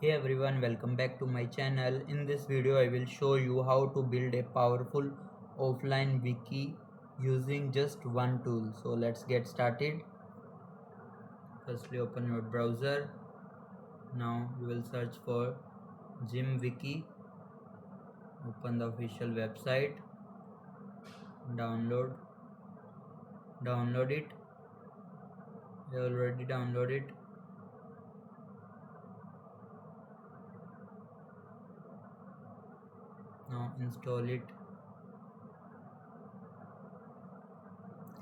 Hey everyone, welcome back to my channel. In this video I will show you how to build a powerful offline wiki using just one tool. So let's get started. Firstly open your browser. Now you will search for Zim Wiki. Open the official website. Download it. I already downloaded it. Now install it.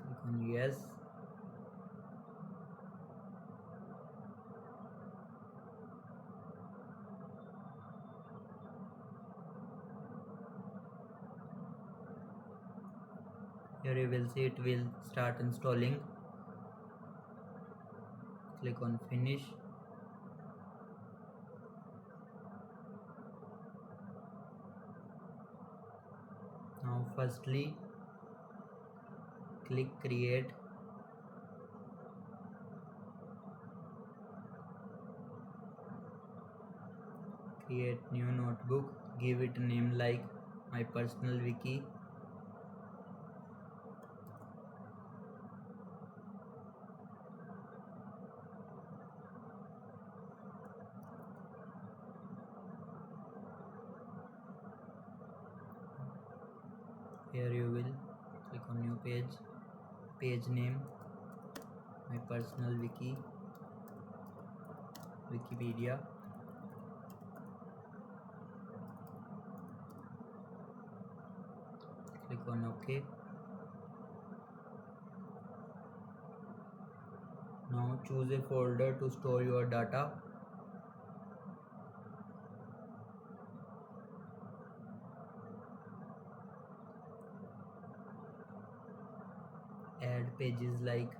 Click on yes. Here you will see it will start installing. Click on finish. Now firstly click create. Create new notebook. Give it a name like my personal wiki. Here you will click on new page name my personal wiki, Wikipedia. Click on OK. Now choose a folder to store your data. Add pages like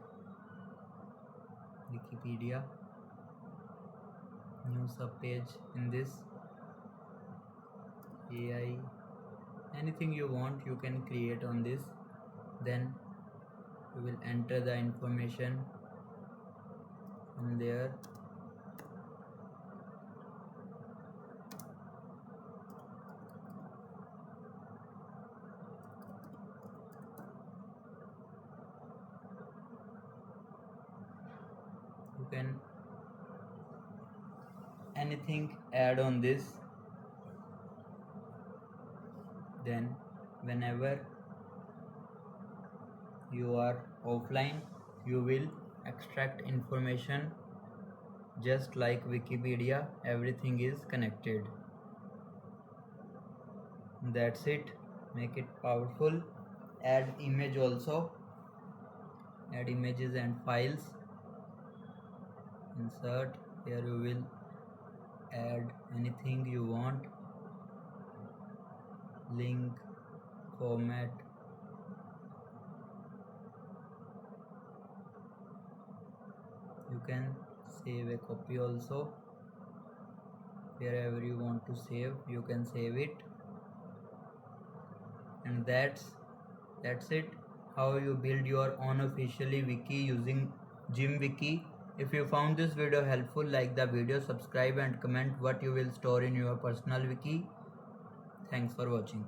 Wikipedia. New subpage in this. AI. Anything you want you can create on this. Then you will enter the information from there. You can anything add on this. Then whenever you are offline you will extract information just like Wikipedia. Everything is connected. That's it. Make it powerful. Add image also. Add images and files. Insert. Here you will add anything you want. Link, format. You can save a copy also. Wherever you want to save you can save it. And that's it, how you build your own officially wiki using Zim Wiki. If you found this video helpful, like the video, subscribe and comment what you will store in your personal wiki. Thanks for watching.